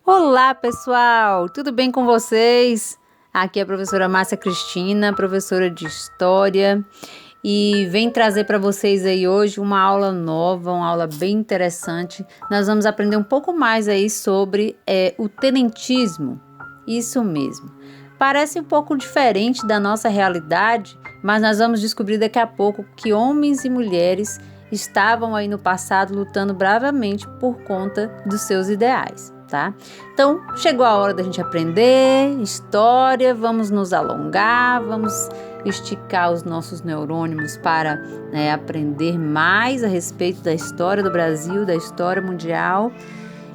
Olá, pessoal! Tudo bem com vocês? Aqui é a professora Márcia Cristina, professora de História, e vem trazer para vocês aí hoje uma aula nova, uma aula bem interessante. Nós vamos aprender um pouco mais aí sobre o tenentismo. Isso mesmo. Parece um pouco diferente da nossa realidade, mas nós vamos descobrir daqui a pouco que homens e mulheres estavam aí no passado lutando bravamente por conta dos seus ideais. Tá? Então, chegou a hora da gente aprender história, vamos nos alongar, vamos esticar os nossos neurônios para aprender mais a respeito da história do Brasil, da história mundial,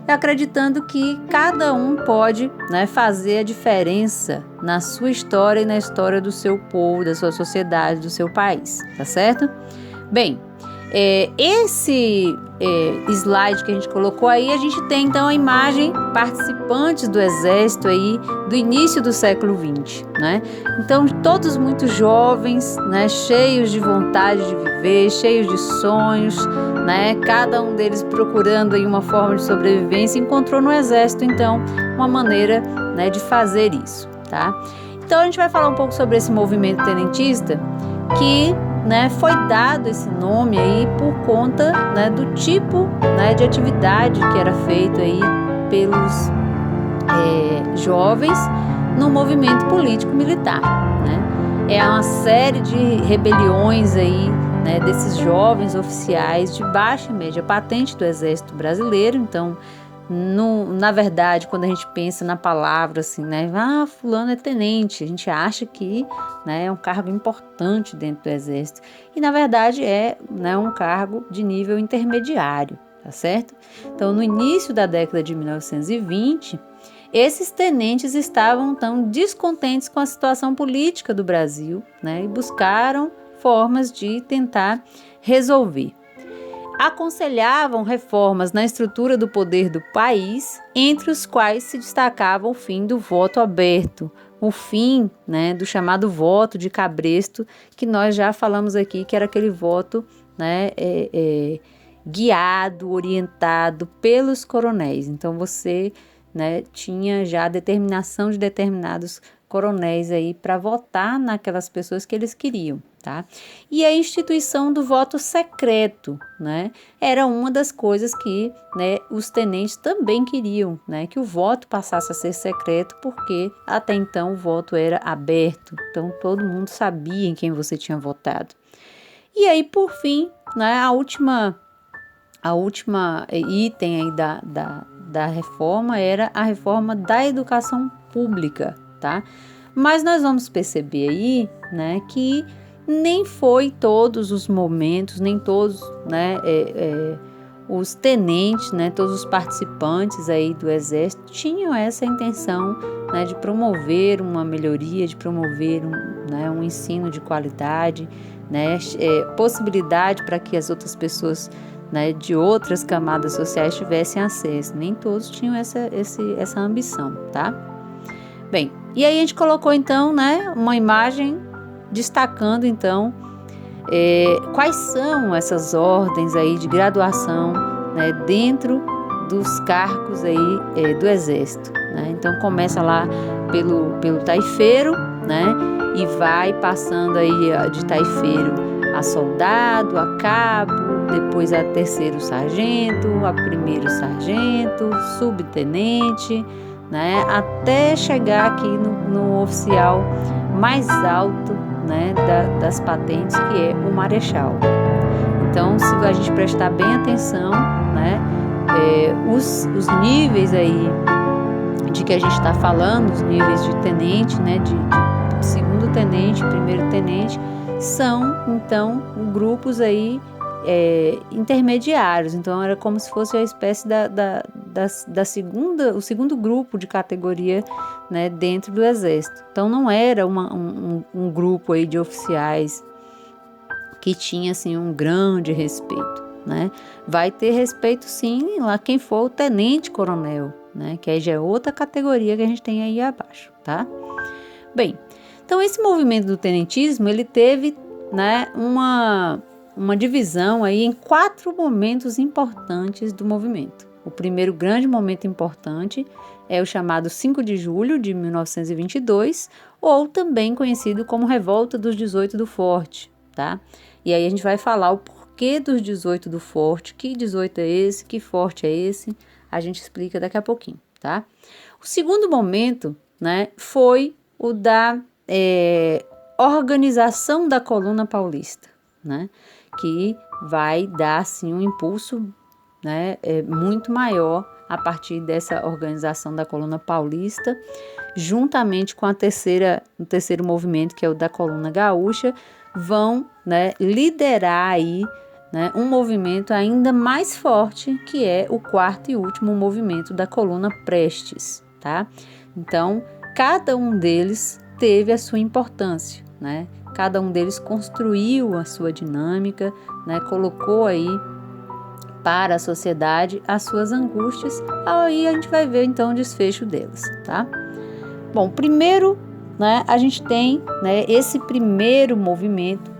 acreditando que cada um pode fazer a diferença na sua história e na história do seu povo, da sua sociedade, do seu país, tá certo? Bem, esse slide que a gente colocou aí, a gente tem então a imagem participantes do exército aí do início do século XX, né? Então todos muito jovens, né? Cheios de vontade de viver, cheios de sonhos, né? Cada um deles procurando aí uma forma de sobrevivência, encontrou no exército então uma maneira, né, de fazer isso, tá? Então a gente vai falar um pouco sobre esse movimento tenentista que foi dado esse nome aí por conta do tipo de atividade que era feito aí pelos jovens no movimento político-militar, né? É uma série de rebeliões aí, desses jovens oficiais de baixa e média patente do Exército Brasileiro. Então, na verdade, quando a gente pensa na palavra assim, fulano é tenente, a gente acha que é um cargo importante dentro do exército, e na verdade é um cargo de nível intermediário, tá certo? Então, no início da década de 1920, esses tenentes estavam tão descontentes com a situação política do Brasil, e buscaram formas de tentar resolver. Aconselhavam reformas na estrutura do poder do país, entre os quais se destacava o fim do voto aberto, o fim do chamado voto de cabresto, que nós já falamos aqui, que era aquele voto guiado, orientado pelos coronéis. Então você tinha já a determinação de determinados coronéis aí para votar naquelas pessoas que eles queriam, tá? E a instituição do voto secreto, era uma das coisas que os tenentes também queriam, que o voto passasse a ser secreto, porque até então o voto era aberto, então todo mundo sabia em quem você tinha votado. E aí, por fim, a última item aí da reforma era a reforma da educação pública, tá? Mas nós vamos perceber aí, que nem foi todos os momentos, nem todos, os tenentes, todos os participantes aí do exército tinham essa intenção, de promover uma melhoria, de promover um ensino de qualidade, possibilidade para que as outras pessoas de outras camadas sociais tivessem acesso. Nem todos tinham essa ambição, tá? Bem, e aí a gente colocou então, uma imagem destacando então quais são essas ordens aí de graduação, dentro dos cargos aí do exército, Então começa lá pelo taifeiro, e vai passando aí de taifeiro a soldado, a cabo, depois a terceiro sargento, a primeiro sargento, subtenente, até chegar aqui no oficial mais alto, das patentes, que é o marechal. Então, se a gente prestar bem atenção, os níveis aí de que a gente está falando, os níveis de tenente, de segundo tenente, primeiro tenente, são então grupos aí intermediários. Então era como se fosse a espécie o segundo grupo de categoria, dentro do exército. Então não era um grupo aí de oficiais que tinha assim um grande respeito, Vai ter respeito sim lá quem for o tenente coronel, que aí já é outra categoria que a gente tem aí abaixo, tá? Bem, então esse movimento do tenentismo, ele teve uma divisão aí em 4 momentos importantes do movimento. O primeiro grande momento importante é o chamado 5 de julho de 1922, ou também conhecido como Revolta dos 18 do Forte, tá? E aí a gente vai falar o porquê dos 18 do Forte, que 18 é esse, que forte é esse, a gente explica daqui a pouquinho, tá? O segundo momento, né, foi o da organização da Coluna Paulista, né, que vai dar, assim, um impulso, né, muito maior a partir dessa organização da Coluna Paulista, juntamente com o terceiro movimento, que é o da Coluna Gaúcha, vão, né, liderar aí, né, um movimento ainda mais forte, que é o quarto e último movimento da Coluna Prestes, tá? Então, cada um deles teve a sua importância, né? Cada um deles construiu a sua dinâmica, né? Colocou aí para a sociedade as suas angústias. Aí a gente vai ver então o desfecho delas, tá? Bom, primeiro, né, a gente tem, né, esse primeiro movimento,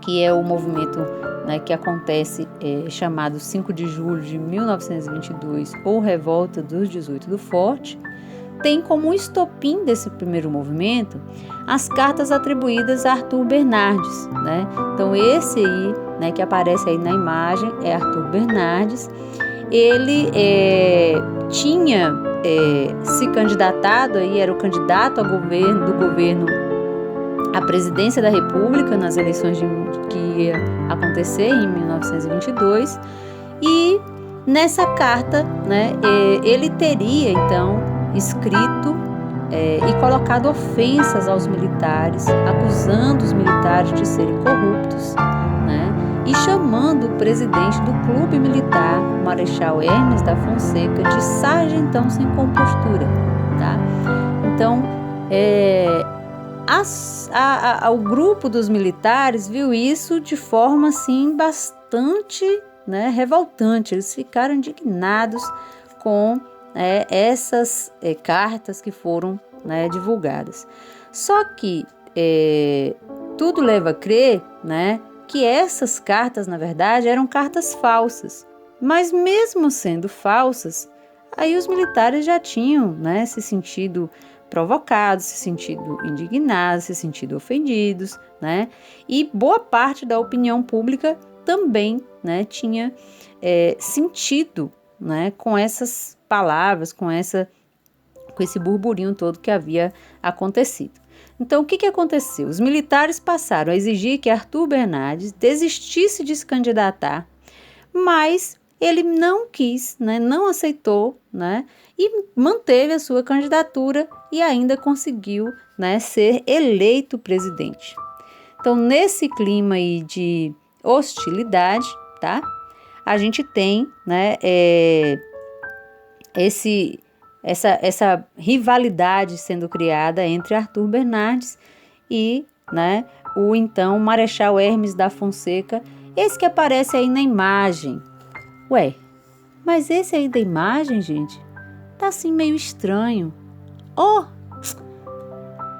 que é o movimento, né, que acontece, chamado 5 de julho de 1922, ou Revolta dos 18 do Forte. Tem como estopim desse primeiro movimento as cartas atribuídas a Arthur Bernardes, né? Então esse aí, né, que aparece aí na imagem é Arthur Bernardes. Ele tinha se candidatado aí, era o candidato do governo à presidência da República nas eleições que ia acontecer em 1922, e nessa carta, né, ele teria então escrito e colocado ofensas aos militares, acusando os militares de serem corruptos, né, e chamando o presidente do clube militar, o Marechal Hermes da Fonseca, de sargentão sem compostura, tá? Então, o grupo dos militares viu isso de forma assim bastante, né, revoltante. Eles ficaram indignados com essas cartas que foram, né, divulgadas. Só que tudo leva a crer, né, que essas cartas, na verdade, eram cartas falsas. Mas mesmo sendo falsas, aí os militares já tinham, né, se sentido provocados, se sentido indignados, se sentido ofendidos, né? E boa parte da opinião pública também, né, tinha sentido, né, com essas palavras, com esse burburinho todo que havia acontecido. Então, o que aconteceu? Os militares passaram a exigir que Arthur Bernardes desistisse de se candidatar, mas ele não quis, né, não aceitou, né, e manteve a sua candidatura e ainda conseguiu, né, ser eleito presidente. Então, nesse clima aí de hostilidade, tá, a gente tem, né, essa rivalidade sendo criada entre Arthur Bernardes e, né, o então Marechal Hermes da Fonseca, esse que aparece aí na imagem. Ué, mas esse aí da imagem, gente, tá assim meio estranho. Oh,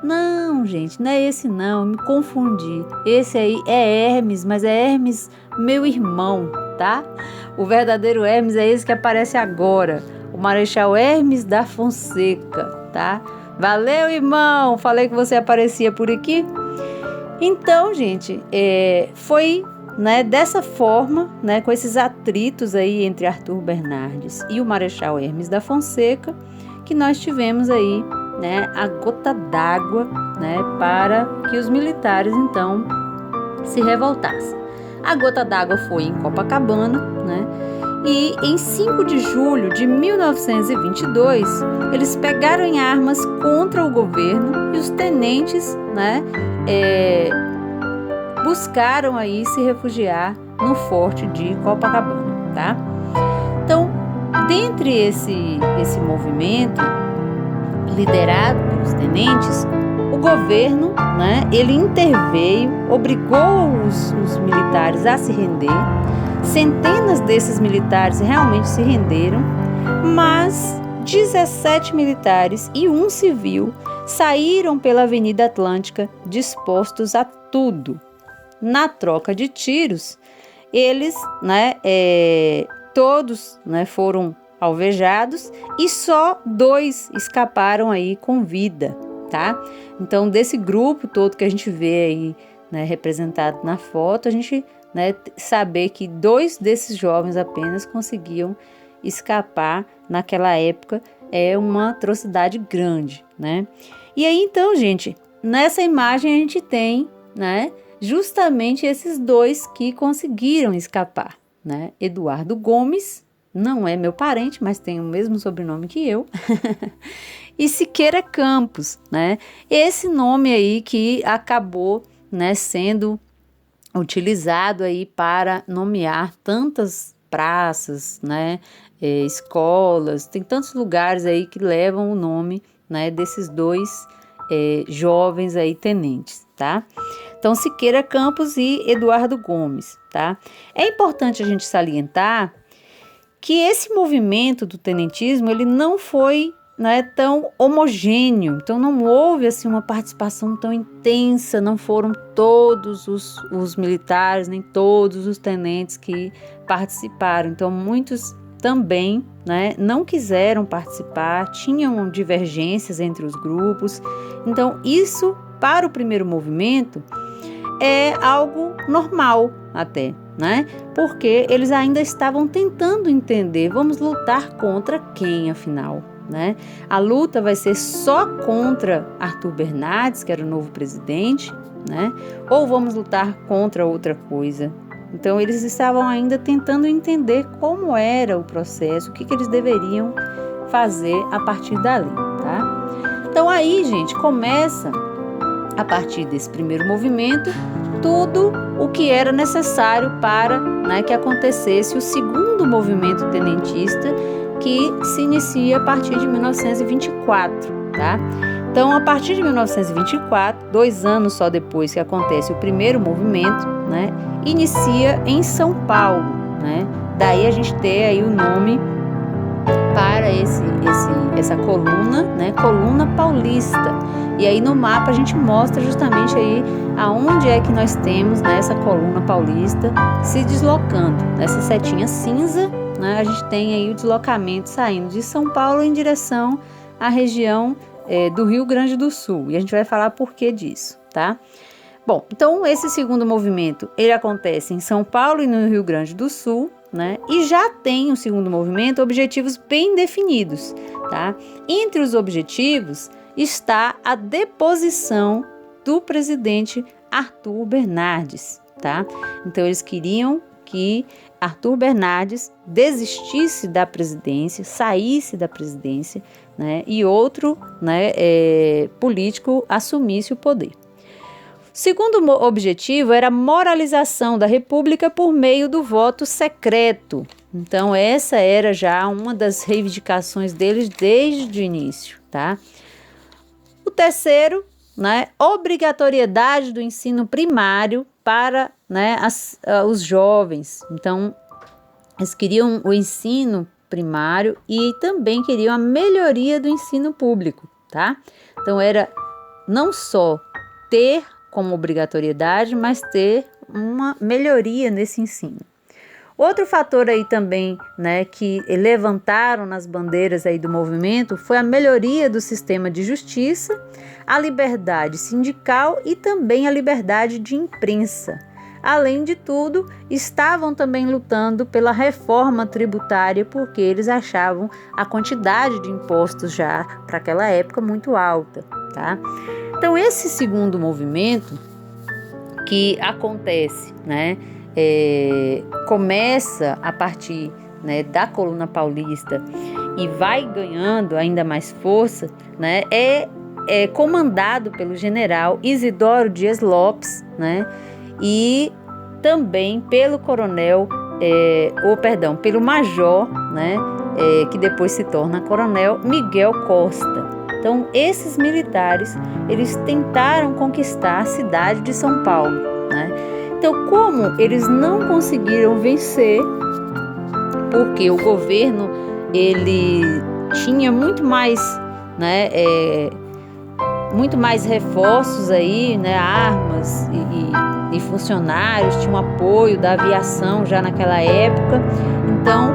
não, gente, não é esse não, me confundi. Esse aí é Hermes, mas é Hermes, meu irmão, tá? O verdadeiro Hermes é esse que aparece agora, o Marechal Hermes da Fonseca, tá? Valeu, irmão, falei que você aparecia por aqui. Então, gente, foi, né, dessa forma, né, com esses atritos aí entre Arthur Bernardes e o Marechal Hermes da Fonseca, que nós tivemos aí, né, a gota d'água, né, para que os militares então se revoltassem. A gota d'água foi em Copacabana, né, e em 5 de julho de 1922, eles pegaram em armas contra o governo e os tenentes, né, buscaram aí se refugiar no forte de Copacabana, tá? Então, dentre esse movimento liderado pelos tenentes, o governo, né, ele interveio, obrigou os militares a se render. Centenas desses militares realmente se renderam, mas 17 militares e um civil saíram pela Avenida Atlântica dispostos a tudo. Na troca de tiros, eles, né, todos, né, foram alvejados e só 2 escaparam aí com vida, tá? Então, desse grupo todo que a gente vê aí, né, representado na foto, a gente, né, saber que 2 desses jovens apenas conseguiam escapar naquela época é uma atrocidade grande, né? E aí, então, gente, nessa imagem a gente tem, né, justamente esses 2 que conseguiram escapar, né? Eduardo Gomes, não é meu parente, mas tem o mesmo sobrenome que eu, e Siqueira Campos, né? Esse nome aí que acabou, né, sendo utilizado aí para nomear tantas praças, né, escolas, tem tantos lugares aí que levam o nome, né, desses 2 jovens aí tenentes, tá? Então, Siqueira Campos e Eduardo Gomes, tá? É importante a gente salientar que esse movimento do tenentismo, ele não foi, né, tão homogêneo, então não houve assim uma participação tão intensa, não foram todos os militares, nem todos os tenentes que participaram, então muitos também, né, não quiseram participar, tinham divergências entre os grupos, então isso para o primeiro movimento é algo normal até, né? Porque eles ainda estavam tentando entender, vamos lutar contra quem afinal, né? A luta vai ser só contra Arthur Bernardes, que era o novo presidente, né? Ou vamos lutar contra outra coisa? Então eles estavam ainda tentando entender como era o processo, o que eles deveriam fazer a partir dali, tá? Então aí, gente, começa a partir desse primeiro movimento tudo o que era necessário para, né, que acontecesse o segundo movimento tenentista, que se inicia a partir de 1924, tá? Então, a partir de 1924, 2 anos só depois que acontece o primeiro movimento, né, inicia em São Paulo, né? Daí a gente tem aí o nome para essa coluna, né, Coluna Paulista. E aí no mapa a gente mostra justamente aí aonde é que nós temos, né, essa coluna paulista se deslocando. Nessa setinha cinza, né, a gente tem aí o deslocamento saindo de São Paulo em direção à região do Rio Grande do Sul. E a gente vai falar por que disso, tá? Bom, então esse segundo movimento, ele acontece em São Paulo e no Rio Grande do Sul, né? E já tem o segundo movimento objetivos bem definidos, tá? Entre os objetivos está a deposição do presidente Arthur Bernardes, tá? Então eles queriam que Arthur Bernardes desistisse da presidência, saísse da presidência, né? E outro, né, político assumisse o poder. O segundo objetivo era a moralização da República por meio do voto secreto. Então, essa era já uma das reivindicações deles desde o início, tá? O terceiro, né, obrigatoriedade do ensino primário para, né, os jovens. Então, eles queriam o ensino primário e também queriam a melhoria do ensino público, tá? Então, era não só ter como obrigatoriedade, mas ter uma melhoria nesse ensino. Outro fator aí também, né, que levantaram nas bandeiras aí do movimento foi a melhoria do sistema de justiça, a liberdade sindical e também a liberdade de imprensa. Além de tudo, estavam também lutando pela reforma tributária porque eles achavam a quantidade de impostos já para aquela época muito alta, tá? Então, esse segundo movimento que acontece, né, começa a partir, né, da Coluna Paulista e vai ganhando ainda mais força, né, é comandado pelo general Isidoro Dias Lopes, né, e também pelo pelo major, né, que depois se torna coronel Miguel Costa. Então, esses militares, eles tentaram conquistar a cidade de São Paulo, né? Então, como eles não conseguiram vencer, porque o governo, ele tinha muito mais, né, muito mais reforços aí, né, armas e funcionários, tinha um apoio da aviação já naquela época. Então,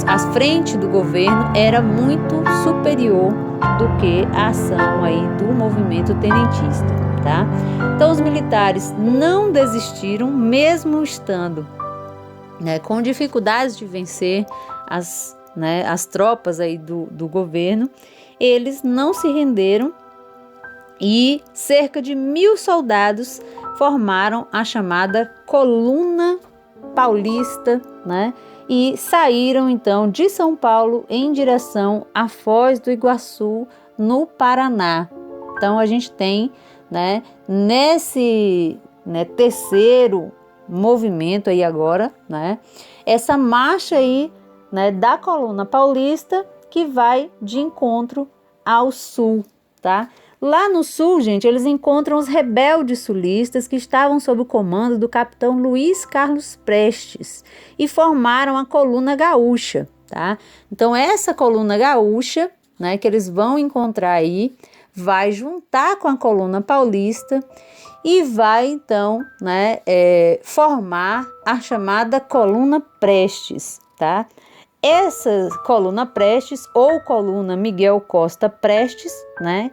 a frente do governo era muito superior do que a ação aí do movimento tenentista, tá? Então os militares não desistiram, mesmo estando, né, com dificuldades de vencer as tropas aí do governo. Eles não se renderam e cerca de 1.000 soldados formaram a chamada Coluna Paulista, né? E saíram então de São Paulo em direção à Foz do Iguaçu, no Paraná. Então a gente tem, né, nesse terceiro movimento aí agora, né, essa marcha aí, né, da Coluna Paulista, que vai de encontro ao sul, tá? Lá no sul, gente, eles encontram os rebeldes sulistas que estavam sob o comando do capitão Luiz Carlos Prestes e formaram a Coluna Gaúcha, tá? Então essa Coluna Gaúcha, né, que eles vão encontrar aí, vai juntar com a Coluna Paulista e vai então, né, formar a chamada Coluna Prestes, tá? Essa Coluna Prestes ou Coluna Miguel Costa Prestes, né,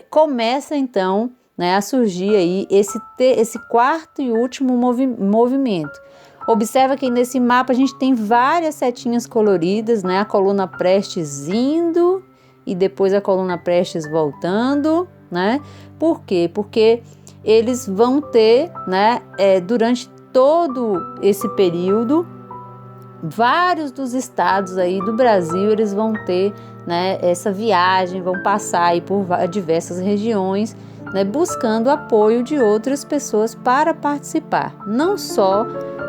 começa então, né, a surgir aí esse quarto e último movimento. Observa que nesse mapa a gente tem várias setinhas coloridas, né, a Coluna Prestes indo e depois a Coluna Prestes voltando, né? Por quê? Porque eles vão ter, né, durante todo esse período, vários dos estados aí do Brasil, eles vão ter, né, essa viagem, vão passar aí por diversas regiões, né, buscando apoio de outras pessoas para participar, não só,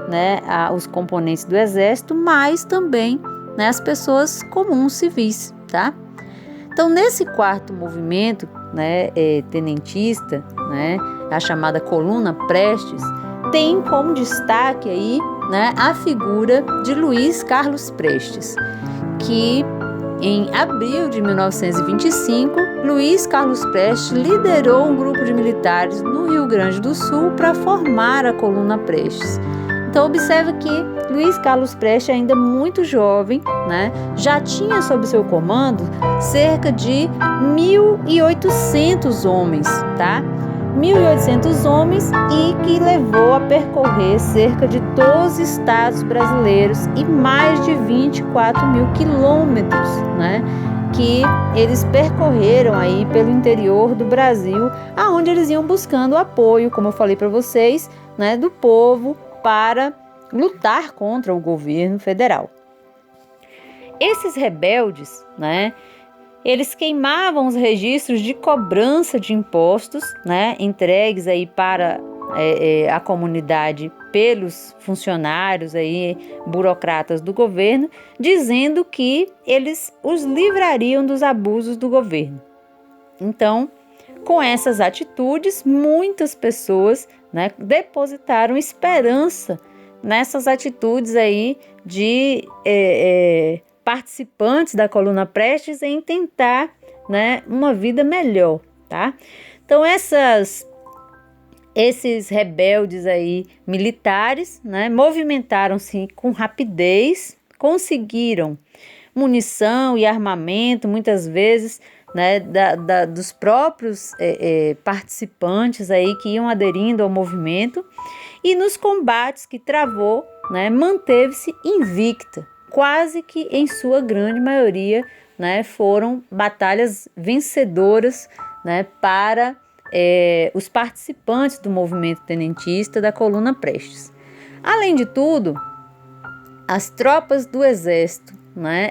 né, os componentes do exército, mas também, né, as pessoas comuns civis, tá? Então nesse quarto movimento, né, tenentista, né, a chamada Coluna Prestes, tem como destaque aí, né, a figura de Luiz Carlos Prestes, que em abril de 1925, Luiz Carlos Prestes liderou um grupo de militares no Rio Grande do Sul para formar a Coluna Prestes. Então observa que Luiz Carlos Prestes, ainda muito jovem, né, já tinha sob seu comando cerca de 1.800 homens, tá? 1.800 homens, e que levou a percorrer cerca de 12 estados brasileiros e mais de 24 mil quilômetros, né, que eles percorreram aí pelo interior do Brasil, aonde eles iam buscando apoio, como eu falei para vocês, né, do povo para lutar contra o governo federal. Esses rebeldes, né, eles queimavam os registros de cobrança de impostos, né, entregues aí para a comunidade pelos funcionários aí, burocratas do governo, dizendo que eles os livrariam dos abusos do governo. Então, com essas atitudes, muitas pessoas, né, depositaram esperança nessas atitudes aí de participantes da Coluna Prestes em tentar, né, uma vida melhor, tá? Então esses rebeldes aí militares, né, movimentaram-se com rapidez, conseguiram munição e armamento, muitas vezes, né, dos próprios participantes aí que iam aderindo ao movimento, e nos combates que travou, né, manteve-se invicta, quase que em sua grande maioria, né, foram batalhas vencedoras, né, para os participantes do movimento tenentista da Coluna Prestes. Além de tudo, as tropas do exército, né,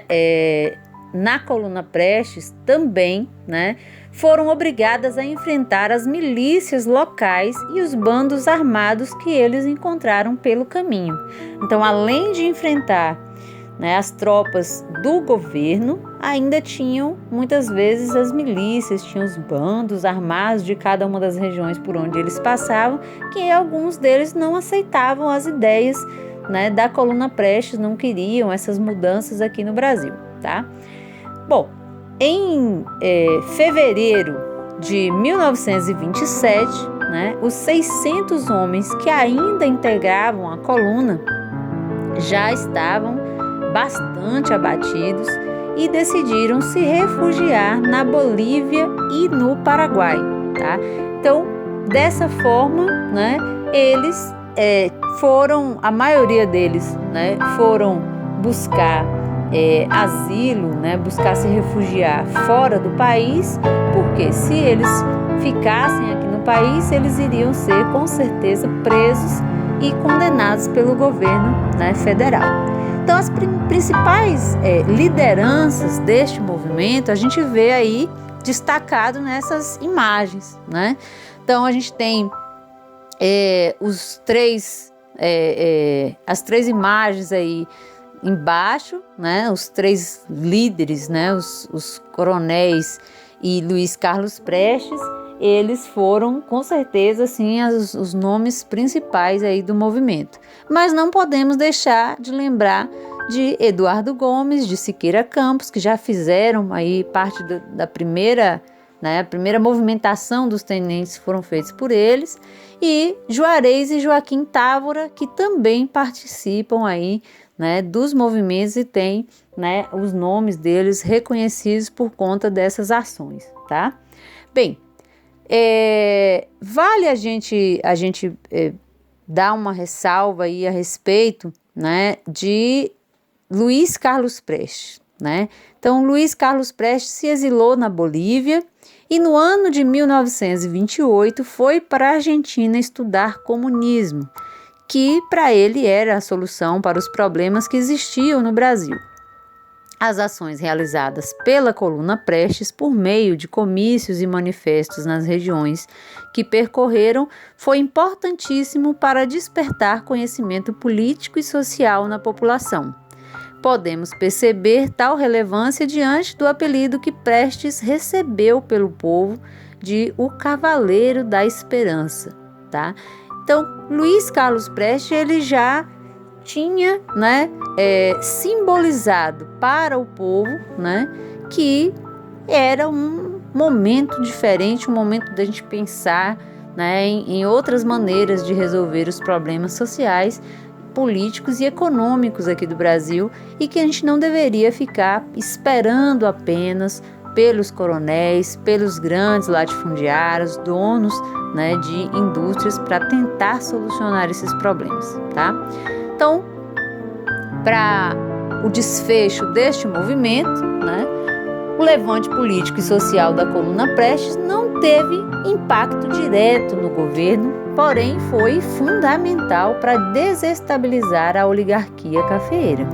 na Coluna Prestes também, né, foram obrigadas a enfrentar as milícias locais e os bandos armados que eles encontraram pelo caminho. Então, além de enfrentar, né, as tropas do governo, ainda tinham muitas vezes as milícias, tinham os bandos armados de cada uma das regiões por onde eles passavam, que alguns deles não aceitavam as ideias, né, da Coluna Prestes, não queriam essas mudanças aqui no Brasil, tá? Bom, em fevereiro de 1927, né, os 600 homens que ainda integravam a coluna já estavam bastante abatidos e decidiram se refugiar na Bolívia e no Paraguai, tá? Então, dessa forma, né, eles a maioria deles, né, foram buscar asilo, né, buscar se refugiar fora do país, porque se eles ficassem aqui no país, eles iriam ser com certeza presos e condenados pelo governo, né, federal. Então, as principais lideranças deste movimento a gente vê aí destacado nessas imagens, né? Então, a gente tem as três imagens aí embaixo, né? Os três líderes, né? Os coronéis e Luiz Carlos Prestes, eles foram com certeza assim os nomes principais aí do movimento. Mas não podemos deixar de lembrar de Eduardo Gomes, de Siqueira Campos, que já fizeram aí parte da primeira, né, a primeira movimentação dos tenentes foram feitos por eles, e Juarez e Joaquim Távora, que também participam aí, né, dos movimentos e têm, né, os nomes deles reconhecidos por conta dessas ações, tá? Bem, vale a gente dar uma ressalva aí a respeito, né, de Luiz Carlos Prestes, né? Então, Luiz Carlos Prestes se exilou na Bolívia e no ano de 1928 foi para a Argentina estudar comunismo, que para ele era a solução para os problemas que existiam no Brasil. As ações realizadas pela Coluna Prestes por meio de comícios e manifestos nas regiões que percorreram foi importantíssimo para despertar conhecimento político e social na população. Podemos perceber tal relevância diante do apelido que Prestes recebeu pelo povo de o Cavaleiro da Esperança, tá? Então, Luiz Carlos Prestes, ele já tinha, né, simbolizado para o povo, né, que era um momento diferente, um momento da gente pensar, né, em outras maneiras de resolver os problemas sociais, políticos e econômicos aqui do Brasil, e que a gente não deveria ficar esperando apenas pelos coronéis, pelos grandes latifundiários, donos, né, de indústrias para tentar solucionar esses problemas, tá? Então, para o desfecho deste movimento, né, o levante político e social da Coluna Prestes não teve impacto direto no governo, porém foi fundamental para desestabilizar a oligarquia cafeeira,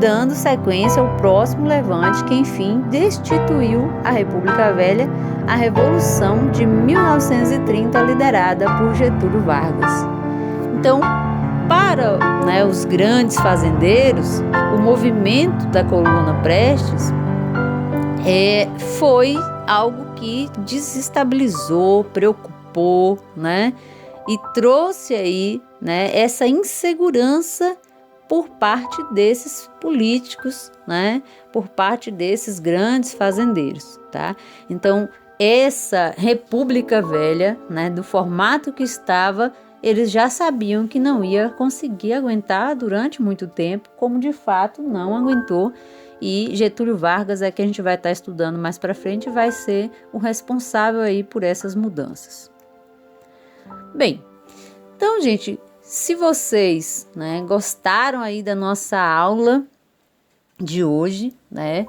dando sequência ao próximo levante que, enfim, destituiu a República Velha, a Revolução de 1930, liderada por Getúlio Vargas. Então, para, né, os grandes fazendeiros, o movimento da Coluna Prestes foi algo que desestabilizou, preocupou, né, e trouxe aí, né, essa insegurança por parte desses políticos, né, por parte desses grandes fazendeiros, tá? Então, essa República Velha, né, do formato que estava, eles já sabiam que não ia conseguir aguentar durante muito tempo, como de fato não aguentou, e Getúlio Vargas é que a gente vai estar estudando mais para frente, vai ser o responsável aí por essas mudanças. Bem, então, gente, se vocês, né, gostaram aí da nossa aula de hoje, né,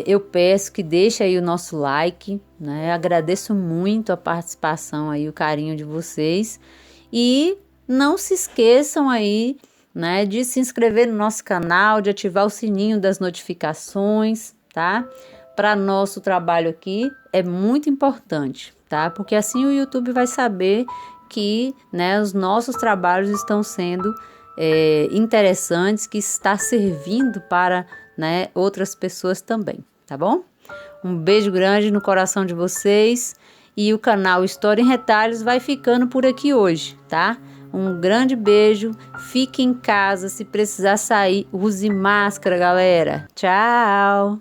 eu peço que deixe aí o nosso like, né, agradeço muito a participação aí, o carinho de vocês, e não se esqueçam aí, né, de se inscrever no nosso canal, de ativar o sininho das notificações, tá? Para nosso trabalho aqui é muito importante, tá? Porque assim o YouTube vai saber que, né, os nossos trabalhos estão sendo interessantes, que está servindo para, né, outras pessoas também, tá bom? Um beijo grande no coração de vocês, e o canal História em Retalhos vai ficando por aqui hoje, tá? Um grande beijo, fique em casa, se precisar sair, use máscara, galera. Tchau!